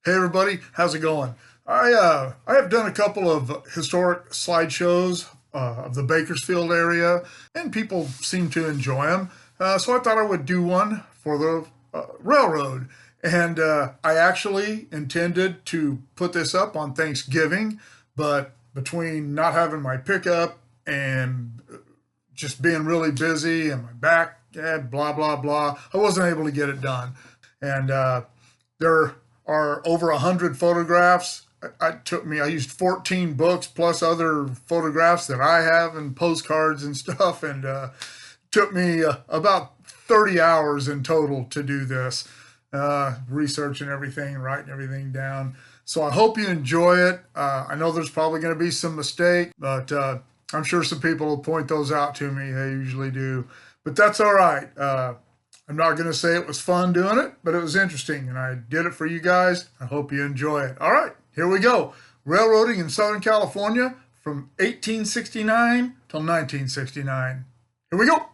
Hey everybody, how's it going? I have done a couple of historic slideshows of the Bakersfield area, and people seem to enjoy them. So I thought I would do one for the railroad. And I actually intended to put this up on Thanksgiving, but between not having my pickup and just being really busy and my back, blah, blah, blah, I wasn't able to get it done. And there are over 100 photographs. I used 14 books plus other photographs that I have and postcards and stuff, and took me about 30 hours in total to do this, researching everything, writing everything down. So I hope you enjoy it. I know there's probably going to be some mistakes, but I'm sure some people will point those out to me. They usually do, but that's all right. I'm not going to say it was fun doing it, but it was interesting, and I did it for you guys. I hope you enjoy it. All right, here we go. Railroading in Southern California from 1869 till 1969. Here we go.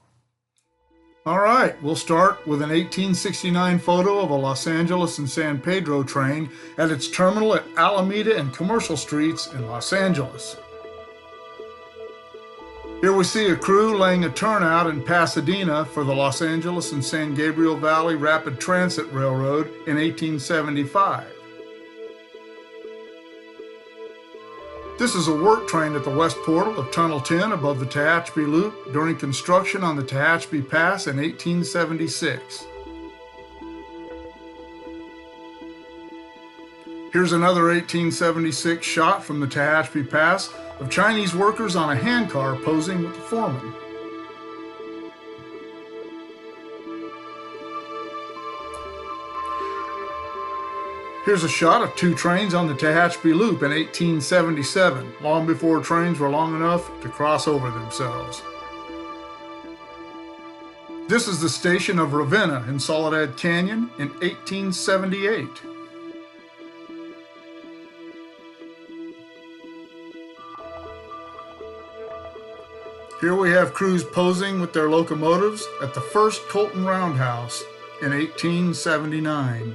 All right, we'll start with an 1869 photo of a Los Angeles and San Pedro train at its terminal at Alameda and Commercial Streets in Los Angeles. Here we see a crew laying a turnout in Pasadena for the Los Angeles and San Gabriel Valley Rapid Transit Railroad in 1875. This is a work train at the west portal of Tunnel 10 above the Tehachapi Loop during construction on the Tehachapi Pass in 1876. Here's another 1876 shot from the Tehachapi Pass of Chinese workers on a handcar posing with the foreman. Here's a shot of two trains on the Tehachapi Loop in 1877, long before trains were long enough to cross over themselves. This is the station of Ravenna in Soledad Canyon in 1878. Here we have crews posing with their locomotives at the first Colton Roundhouse in 1879.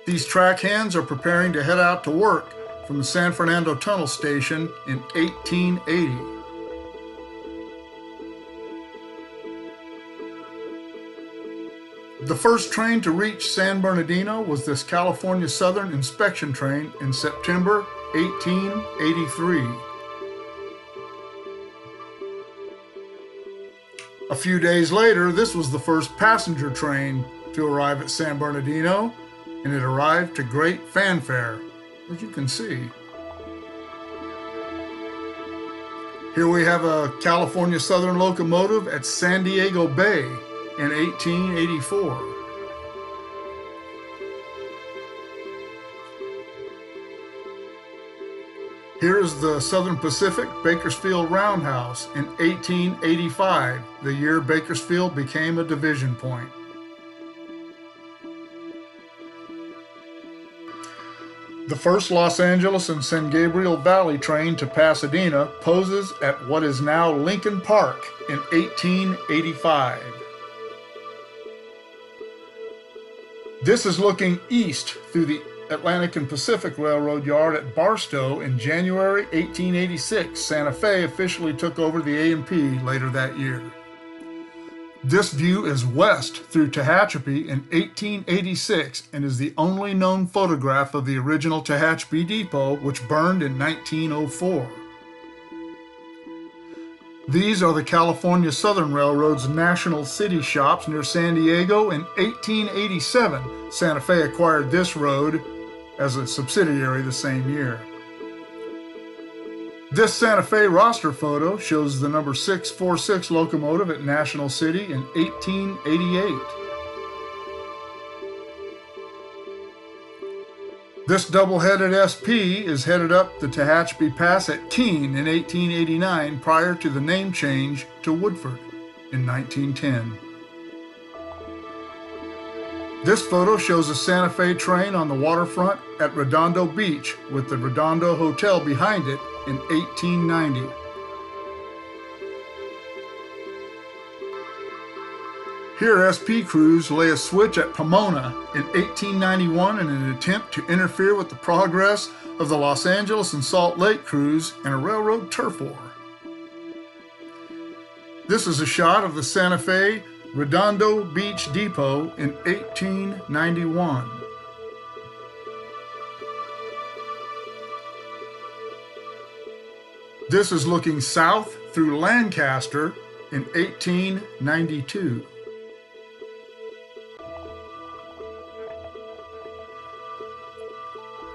These track hands are preparing to head out to work from the San Fernando Tunnel Station in 1880. The first train to reach San Bernardino was this California Southern inspection train in September 1883. A few days later, this was the first passenger train to arrive at San Bernardino, and it arrived to great fanfare, as you can see. Here we have a California Southern locomotive at San Diego Bay in 1884. Here is the Southern Pacific Bakersfield Roundhouse in 1885, the year Bakersfield became a division point. The first Los Angeles and San Gabriel Valley train to Pasadena poses at what is now Lincoln Park in 1885. This is looking east through the Atlantic and Pacific Railroad yard at Barstow in January 1886. Santa Fe officially took over the A&P later that year. This view is west through Tehachapi in 1886 and is the only known photograph of the original Tehachapi Depot, which burned in 1904. These are the California Southern Railroad's National City shops near San Diego. In 1887, Santa Fe acquired this road as a subsidiary the same year. This Santa Fe roster photo shows the number 646 locomotive at National City in 1888. This double-headed SP is headed up the Tehachapi Pass at Keene in 1889 prior to the name change to Woodford in 1910. This photo shows a Santa Fe train on the waterfront at Redondo Beach with the Redondo Hotel behind it in 1890. Here, SP crews lay a switch at Pomona in 1891 in an attempt to interfere with the progress of the Los Angeles and Salt Lake crews in a railroad turf war. This is a shot of the Santa Fe Redondo Beach Depot in 1891. This is looking south through Lancaster in 1892.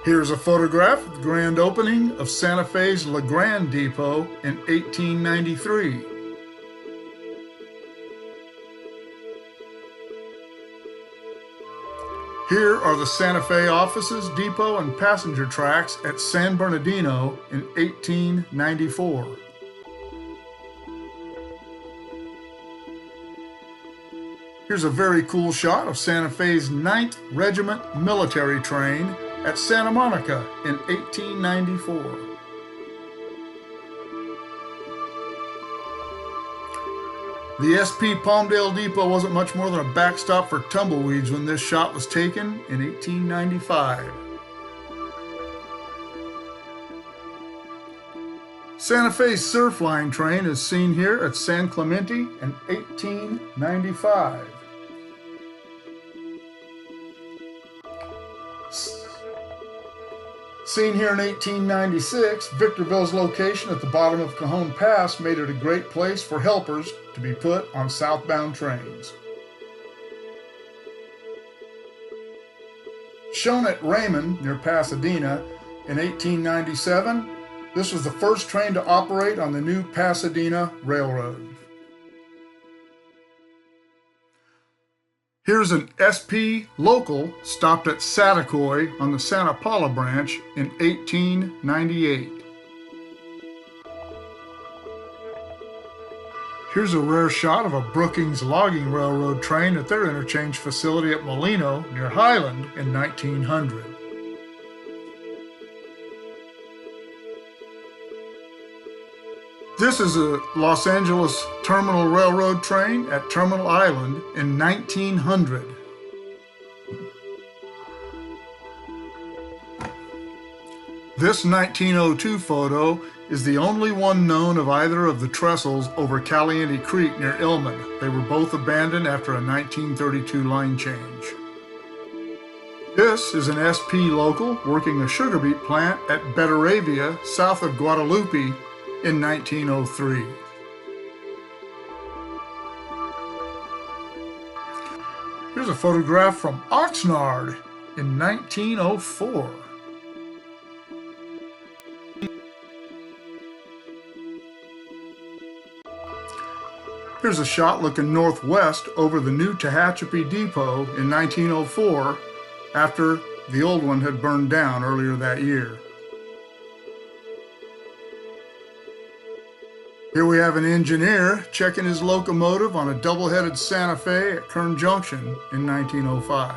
Here's a photograph of the grand opening of Santa Fe's La Grande Depot in 1893. Here are the Santa Fe offices, depot, and passenger tracks at San Bernardino in 1894. Here's a very cool shot of Santa Fe's 9th Regiment military train at Santa Monica in 1894. The SP Palmdale Depot wasn't much more than a backstop for tumbleweeds when this shot was taken in 1895. Santa Fe's Surfline train is seen here at San Clemente in 1895. Seen here in 1896, Victorville's location at the bottom of Cajon Pass made it a great place for helpers to be put on southbound trains. Shown at Raymond near Pasadena in 1897, this was the first train to operate on the new Pasadena Railroad. Here's an SP local stopped at Saticoy on the Santa Paula branch in 1898. Here's a rare shot of a Brookings Logging Railroad train at their interchange facility at Molino near Highland in 1900. This is a Los Angeles Terminal Railroad train at Terminal Island in 1900. This 1902 photo is the only one known of either of the trestles over Caliente Creek near Illman. They were both abandoned after a 1932 line change. This is an SP local working a sugar beet plant at Betaravia, south of Guadalupe, in 1903. Here's a photograph from Oxnard in 1904. Here's a shot looking northwest over the new Tehachapi Depot in 1904 after the old one had burned down earlier that year. Here we have an engineer checking his locomotive on a double-headed Santa Fe at Kern Junction in 1905.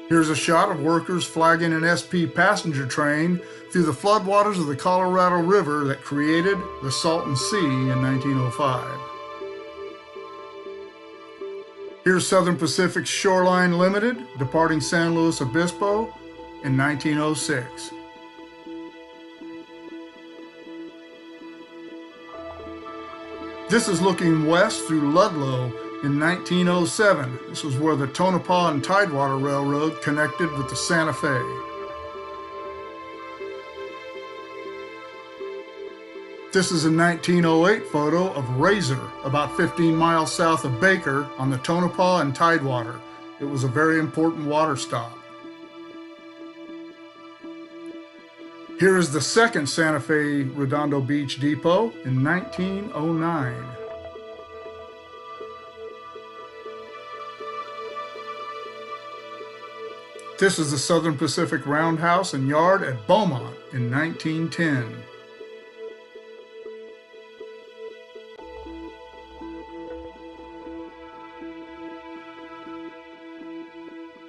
Here's a shot of workers flagging an SP passenger train through the floodwaters of the Colorado River that created the Salton Sea in 1905. Here's Southern Pacific's Shoreline Limited departing San Luis Obispo in 1906. This is looking west through Ludlow in 1907. This was where the Tonopah and Tidewater Railroad connected with the Santa Fe. This is a 1908 photo of Razor, about 15 miles south of Baker on the Tonopah and Tidewater. It was a very important water stop. Here is the second Santa Fe Redondo Beach Depot in 1909. This is the Southern Pacific Roundhouse and Yard at Beaumont in 1910.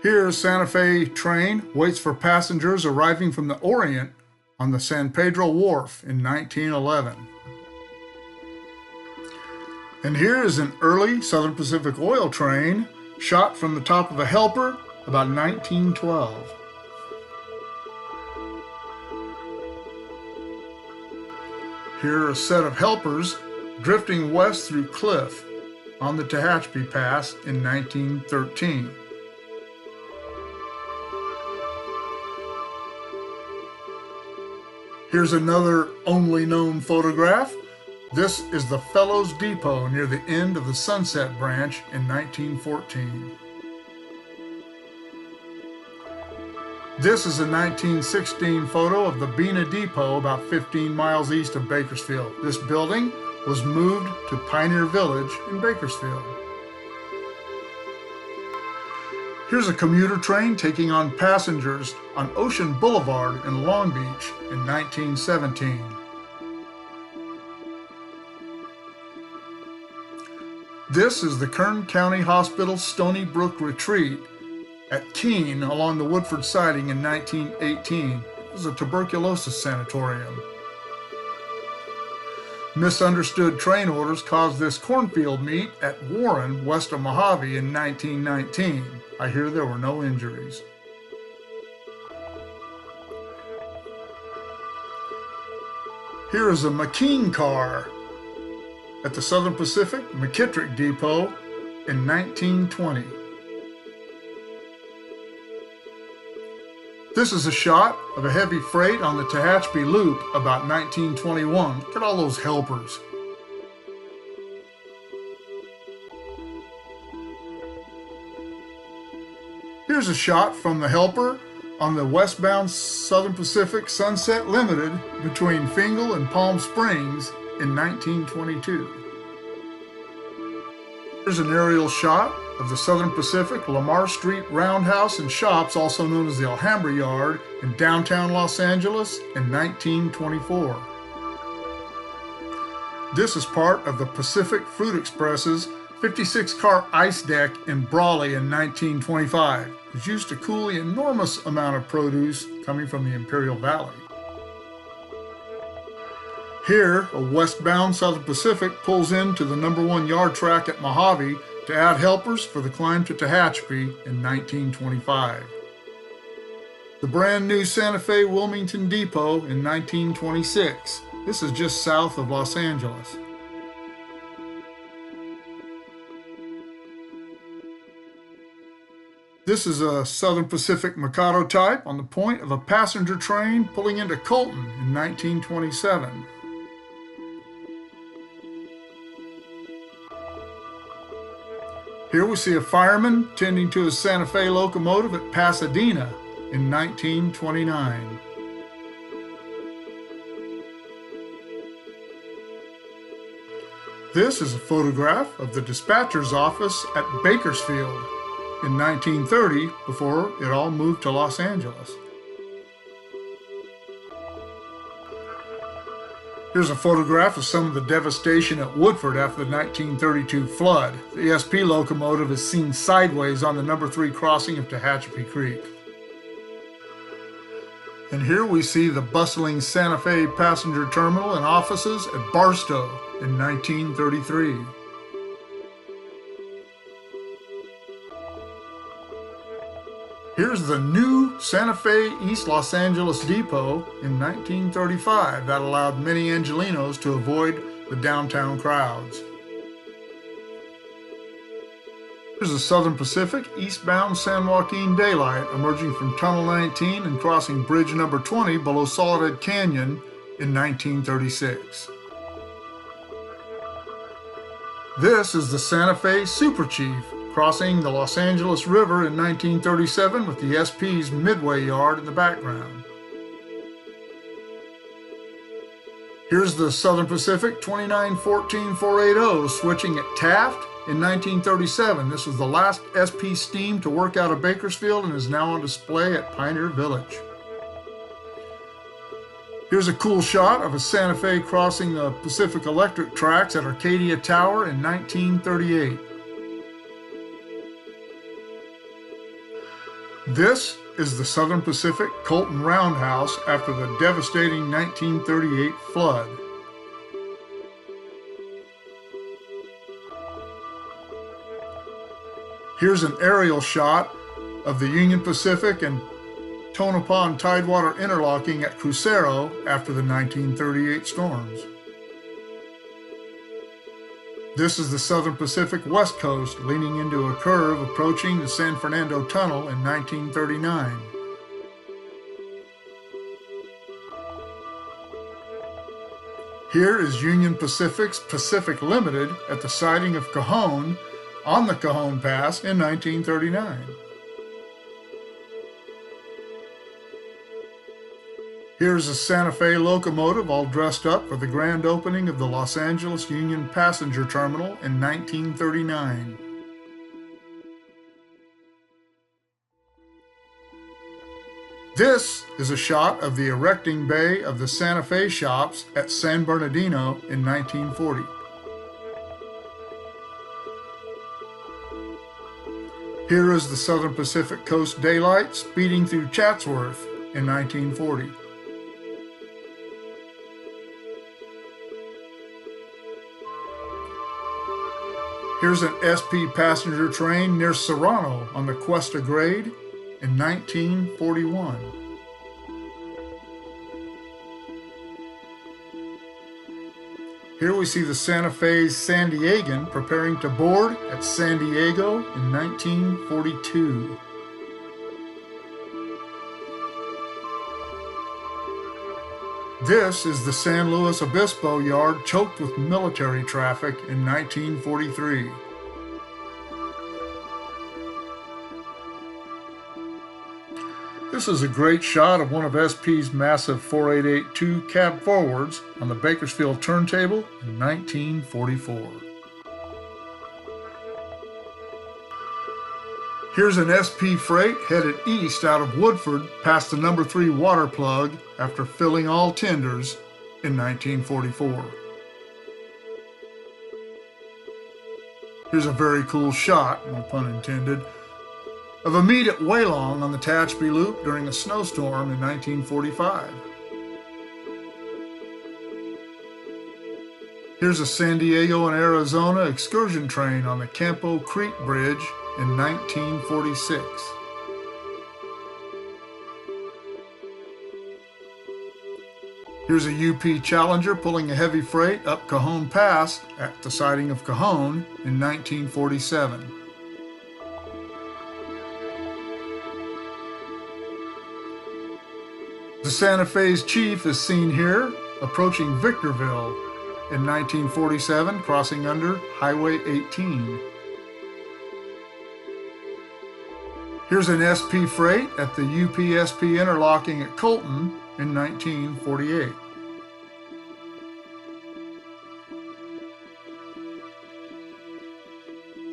Here, Santa Fe train waits for passengers arriving from the Orient on the San Pedro Wharf in 1911. And here is an early Southern Pacific oil train shot from the top of a helper about 1912. Here are a set of helpers drifting west through cliff on the Tehachapi Pass in 1913. Here's another only known photograph. This is the Fellows Depot near the end of the Sunset Branch in 1914. This is a 1916 photo of the Bena Depot about 15 miles east of Bakersfield. This building was moved to Pioneer Village in Bakersfield. Here's a commuter train taking on passengers on Ocean Boulevard in Long Beach in 1917. This is the Kern County Hospital Stony Brook Retreat at Keene along the Woodford Siding in 1918. It was a tuberculosis sanatorium. Misunderstood train orders caused this cornfield meet at Warren, west of Mojave in 1919. I hear there were no injuries. Here is a McKean car at the Southern Pacific McKittrick Depot in 1920. This is a shot of a heavy freight on the Tehachapi Loop about 1921. Look at all those helpers. Here's a shot from the helper on the westbound Southern Pacific Sunset Limited between Fingal and Palm Springs in 1922. Here's an aerial shot of the Southern Pacific Lamar Street Roundhouse and Shops, also known as the Alhambra Yard, in downtown Los Angeles in 1924. This is part of the Pacific Fruit Express's 56-car ice deck in Brawley in 1925. It was used to cool the enormous amount of produce coming from the Imperial Valley. Here, a westbound Southern Pacific pulls into the #1 yard track at Mojave to add helpers for the climb to Tehachapi in 1925. The brand new Santa Fe Wilmington Depot in 1926. This is just south of Los Angeles. This is a Southern Pacific Mikado type on the point of a passenger train pulling into Colton in 1927. Here we see a fireman tending to his Santa Fe locomotive at Pasadena in 1929. This is a photograph of the dispatcher's office at Bakersfield in 1930 before it all moved to Los Angeles. Here's a photograph of some of the devastation at Woodford after the 1932 flood. The SP locomotive is seen sideways on the #3 crossing of Tehachapi Creek. And here we see the bustling Santa Fe passenger terminal and offices at Barstow in 1933. Here's the new Santa Fe East Los Angeles Depot in 1935 that allowed many Angelenos to avoid the downtown crowds. Here's the Southern Pacific eastbound San Joaquin Daylight emerging from Tunnel 19 and crossing Bridge number 20 below Soledad Canyon in 1936. This is the Santa Fe Super Chief crossing the Los Angeles River in 1937 with the SP's Midway Yard in the background. Here's the Southern Pacific 2914-480 switching at Taft in 1937. This was the last SP steam to work out of Bakersfield and is now on display at Pioneer Village. Here's a cool shot of a Santa Fe crossing the Pacific Electric tracks at Arcadia Tower in 1938. This is the Southern Pacific Colton Roundhouse after the devastating 1938 flood. Here's an aerial shot of the Union Pacific and Tonopah Tidewater interlocking at Crucero after the 1938 storms. This is the Southern Pacific West Coast leaning into a curve approaching the San Fernando Tunnel in 1939. Here is Union Pacific's Pacific Limited at the sighting of Cajon on the Cajon Pass in 1939. Here's a Santa Fe locomotive all dressed up for the grand opening of the Los Angeles Union Passenger Terminal in 1939. This is a shot of the erecting bay of the Santa Fe shops at San Bernardino in 1940. Here is the Southern Pacific Coast Daylight speeding through Chatsworth in 1940. Here's an SP passenger train near Serrano on the Cuesta Grade in 1941. Here we see the Santa Fe's San Diegan preparing to board at San Diego in 1942. This is the San Luis Obispo yard choked with military traffic in 1943. This is a great shot of one of SP's massive 4882 cab forwards on the Bakersfield turntable in 1944. Here's an SP freight headed east out of Woodford past the number 3 water plug after filling all tenders in 1944. Here's a very cool shot, no pun intended, of a meet at Waylong on the Tehachapi Loop during a snowstorm in 1945. Here's a San Diego and Arizona excursion train on the Campo Creek Bridge in 1946. Here's a UP Challenger pulling a heavy freight up Cajon Pass at the sighting of Cajon in 1947. The Santa Fe's chief is seen here approaching Victorville in 1947, crossing under Highway 18. Here's an SP freight at the UP-SP interlocking at Colton in 1948.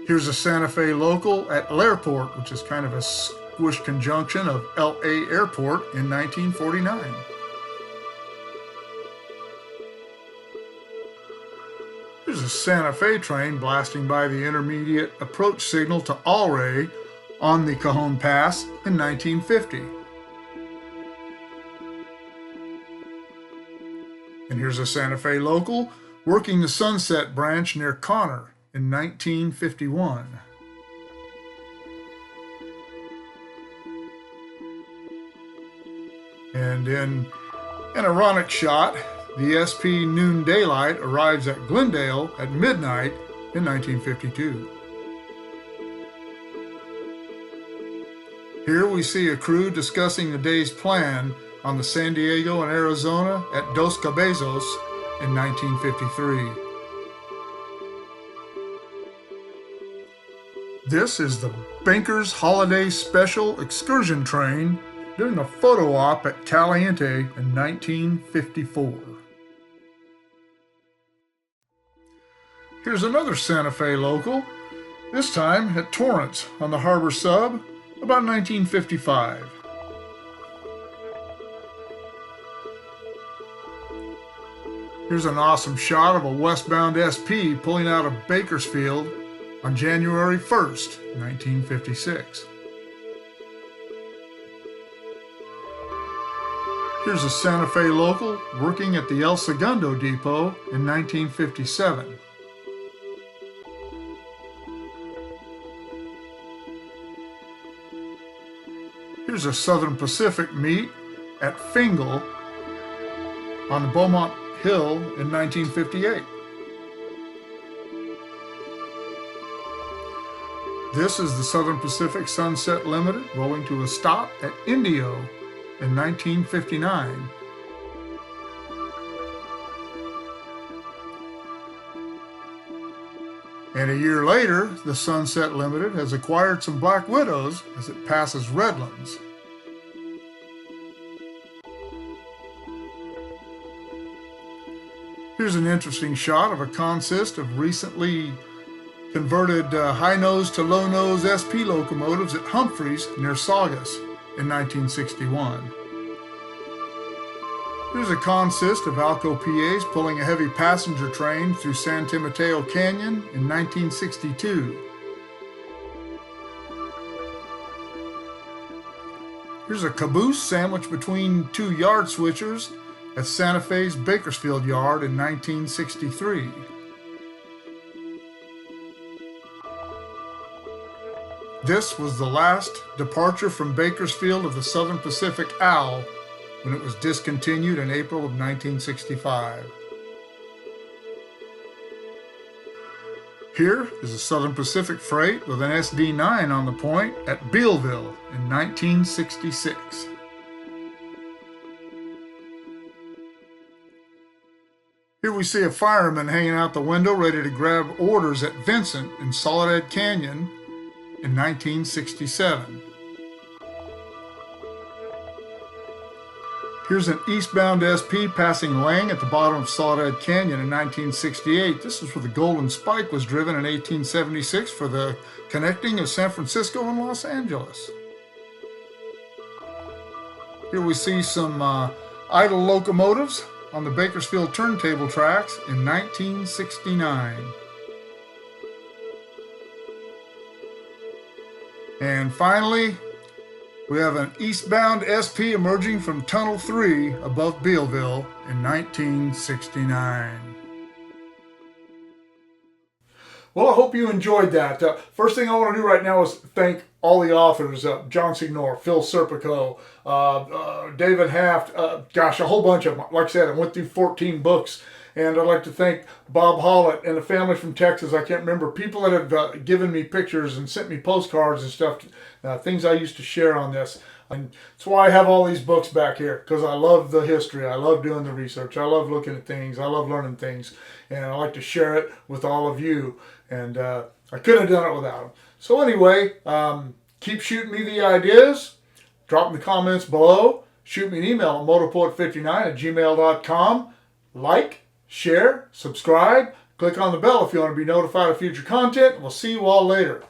Here's a Santa Fe local at L'Airport, which is kind of a squished conjunction of LA Airport in 1949. Here's a Santa Fe train blasting by the intermediate approach signal to Alray on the Cajon Pass in 1950. And here's a Santa Fe local working the Sunset Branch near Connor in 1951. And in an ironic shot, the SP Noon Daylight arrives at Glendale at midnight in 1952. Here we see a crew discussing the day's plan on the San Diego and Arizona at Dos Cabezos in 1953. This is the Bankers Holiday Special Excursion Train doing a photo op at Caliente in 1954. Here's another Santa Fe local, this time at Torrance on the Harbor Sub, about 1955. Here's an awesome shot of a westbound SP pulling out of Bakersfield on January 1st, 1956. Here's a Santa Fe local working at the El Segundo Depot in 1957. Here's a Southern Pacific meet at Fingal on the Beaumont Hill in 1958. This is the Southern Pacific Sunset Limited rolling to a stop at Indio in 1959. And a year later, the Sunset Limited has acquired some Black Widows as it passes Redlands. Here's an interesting shot of a consist of recently converted high-nose to low-nose SP locomotives at Humphreys near Saugus in 1961. Here's a consist of Alco PAs pulling a heavy passenger train through San Mateo Canyon in 1962. Here's a caboose sandwiched between two yard switchers at Santa Fe's Bakersfield Yard in 1963. This was the last departure from Bakersfield of the Southern Pacific Owl when it was discontinued in April of 1965. Here is a Southern Pacific freight with an SD9 on the point at Bealville in 1966. Here we see a fireman hanging out the window ready to grab orders at Vincent in Soledad Canyon in 1967. Here's an eastbound SP passing Lang at the bottom of Soledad Canyon in 1968. This is where the Golden Spike was driven in 1876 for the connecting of San Francisco and Los Angeles. Here we see some idle locomotives on the Bakersfield turntable tracks in 1969. And finally, we have an eastbound SP emerging from Tunnel 3 above Bealville in 1969. Well, I hope you enjoyed that. First thing I want to do right now is thank all the authors, John Signor, Phil Serpico, David Haft, gosh, a whole bunch of them. Like I said, I went through 14 books. And I'd like to thank Bob Hollett and the family from Texas. I can't remember. People that have given me pictures and sent me postcards and stuff, things I used to share on this. And that's why I have all these books back here, because I love the history. I love doing the research. I love looking at things. I love learning things. And I like to share it with all of you. And I couldn't have done it without them. So anyway, keep shooting me the ideas. Drop in the comments below. Shoot me an email at motorpoet59@gmail.com. Like, share, subscribe, click on the bell if you want to be notified of future content, and we'll see you all later.